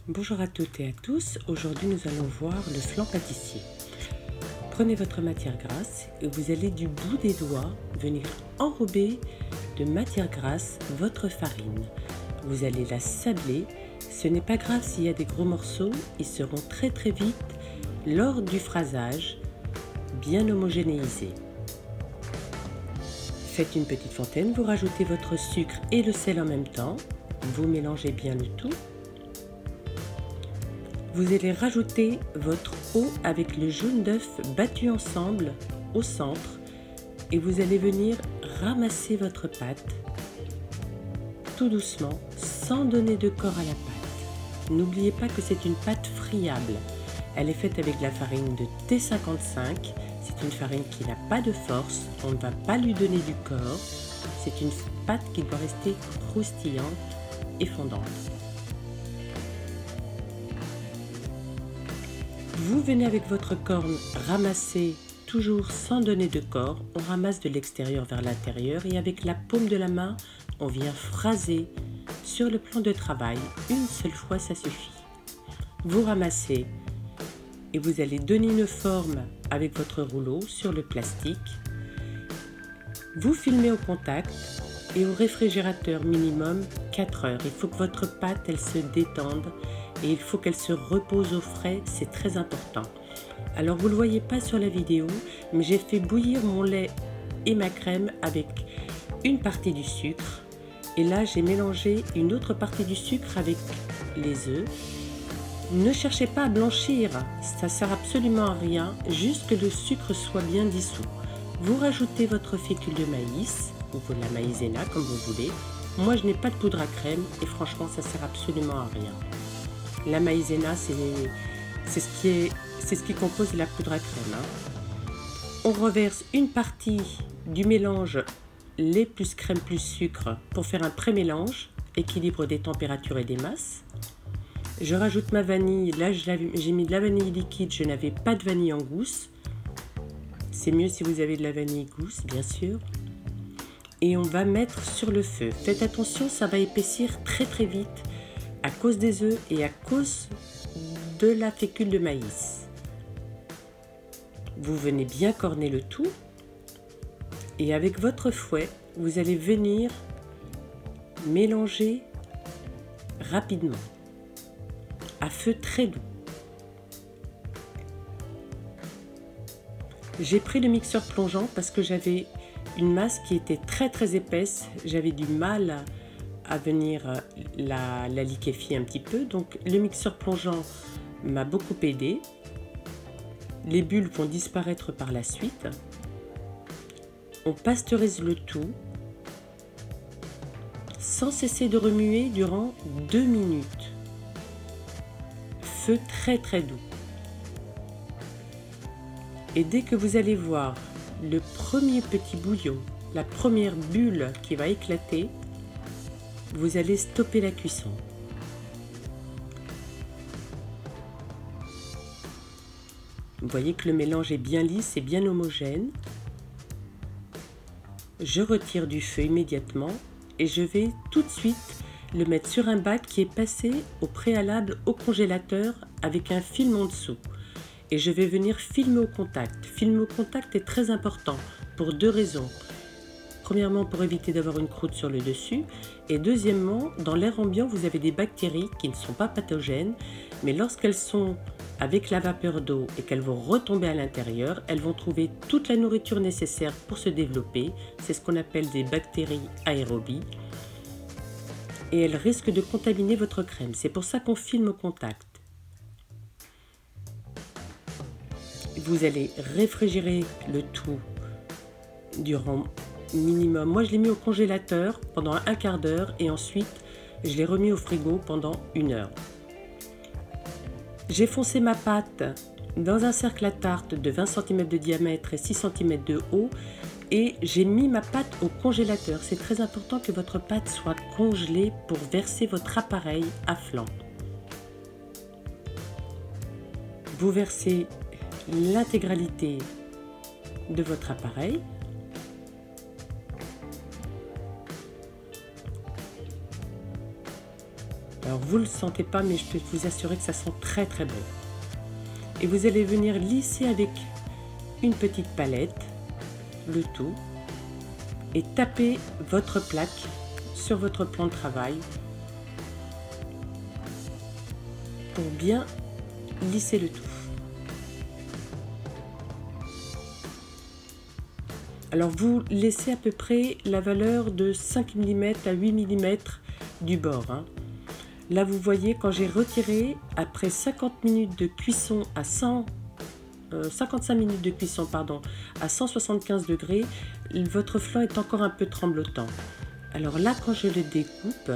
Bonjour à toutes et à tous, aujourd'hui nous allons voir le flan pâtissier. Prenez votre matière grasse et vous allez du bout des doigts venir enrober de matière grasse votre farine. Vous allez la sabler, ce n'est pas grave s'il y a des gros morceaux, ils seront très vite lors du phrasage, bien homogénéisés. Faites une petite fontaine, vous rajoutez votre sucre et le sel en même temps, vous mélangez bien le tout. Vous allez rajouter votre eau avec le jaune d'œuf battu ensemble au centre et vous allez venir ramasser votre pâte tout doucement sans donner de corps à la pâte. N'oubliez pas que c'est une pâte friable. Elle est faite avec de la farine de T55. C'est une farine qui n'a pas de force. On ne va pas lui donner du corps. C'est une pâte qui doit rester croustillante et fondante. Vous venez avec votre corne ramasser toujours sans donner de corps. On ramasse de l'extérieur vers l'intérieur et avec la paume de la main, on vient phraser sur le plan de travail. Une seule fois, ça suffit. Vous ramassez et vous allez donner une forme avec votre rouleau sur le plastique. Vous filmez au contact et au réfrigérateur minimum 4 heures. Il faut que votre pâte elle se détende et il faut qu'elle se repose au frais, c'est très important. Alors vous ne le voyez pas sur la vidéo, mais j'ai fait bouillir mon lait et ma crème avec une partie du sucre. Et là j'ai mélangé une autre partie du sucre avec les œufs. Ne cherchez pas à blanchir, ça ne sert absolument à rien, juste que le sucre soit bien dissous. Vous rajoutez votre fécule de maïs, ou de la maïzena comme vous voulez. Moi je n'ai pas de poudre à crème et franchement ça ne sert absolument à rien. La maïzena, c'est ce qui compose la poudre à crème. On reverse une partie du mélange lait plus crème plus sucre pour faire un pré-mélange, équilibre des températures et des masses. Je rajoute ma vanille. Là, j'ai mis de la vanille liquide. Je n'avais pas de vanille en gousse. C'est mieux si vous avez de la vanille gousse, bien sûr. Et on va mettre sur le feu. Faites attention, ça va épaissir très vite à cause des œufs et à cause de la fécule de maïs. Vous venez bien corner le tout et avec votre fouet, vous allez venir mélanger rapidement à feu très doux. J'ai pris le mixeur plongeant parce que j'avais une masse qui était très épaisse. J'avais du mal à venir la liquéfier un petit peu. Donc le mixeur plongeant m'a beaucoup aidé. Les bulles vont disparaître par la suite. On pasteurise le tout sans cesser de remuer durant 2 minutes. Feu très doux. Et dès que vous allez voir le premier petit bouillon, la première bulle qui va éclater, vous allez stopper la cuisson. Vous voyez que le mélange est bien lisse et bien homogène. Je retire du feu immédiatement et je vais tout de suite le mettre sur un bac qui est passé au préalable au congélateur avec un film en dessous. Et je vais venir filmer au contact. Filmer au contact est très important pour 2 raisons. Premièrement, pour éviter d'avoir une croûte sur le dessus. Et deuxièmement, dans l'air ambiant, vous avez des bactéries qui ne sont pas pathogènes, mais lorsqu'elles sont avec la vapeur d'eau et qu'elles vont retomber à l'intérieur, elles vont trouver toute la nourriture nécessaire pour se développer. C'est ce qu'on appelle des bactéries aérobies. Et elles risquent de contaminer votre crème. C'est pour ça qu'on filme au contact. Vous allez réfrigérer le tout durant minimum. Moi, je l'ai mis au congélateur pendant un quart d'heure et ensuite, je l'ai remis au frigo pendant 1 heure. J'ai foncé ma pâte dans un cercle à tarte de 20 cm de diamètre et 6 cm de haut et j'ai mis ma pâte au congélateur. C'est très important que votre pâte soit congelée pour verser votre appareil à flan. Vous versez l'intégralité de votre appareil. Alors vous ne le sentez pas, mais je peux vous assurer que ça sent très très bon. Et vous allez venir lisser avec une petite palette le tout et taper votre plaque sur votre plan de travail pour bien lisser le tout. Alors vous laissez à peu près la valeur de 5 mm à 8 mm du bord. Là vous voyez, quand j'ai retiré, après 50 minutes de cuisson à 55 minutes de cuisson pardon, à 175 degrés, votre flan est encore un peu tremblotant. Alors là, quand je le découpe,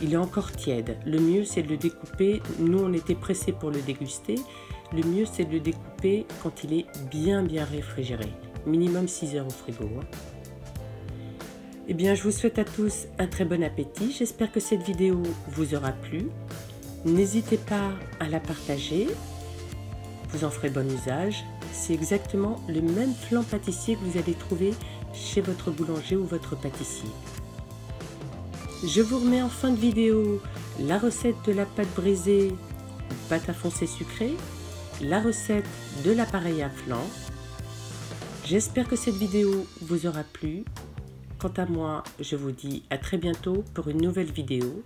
il est encore tiède. Le mieux c'est de le découper, nous on était pressés pour le déguster, le mieux c'est de le découper quand il est bien réfrigéré. Minimum 6 heures au frigo. Eh bien, je vous souhaite à tous un très bon appétit. J'espère que cette vidéo vous aura plu. N'hésitez pas à la partager. Vous en ferez bon usage. C'est exactement le même flan pâtissier que vous allez trouver chez votre boulanger ou votre pâtissier. Je vous remets en fin de vidéo la recette de la pâte brisée, pâte à foncer sucrée, la recette de l'appareil à flan. J'espère que cette vidéo vous aura plu. Quant à moi, je vous dis à très bientôt pour une nouvelle vidéo.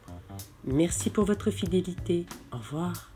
Merci pour votre fidélité. Au revoir.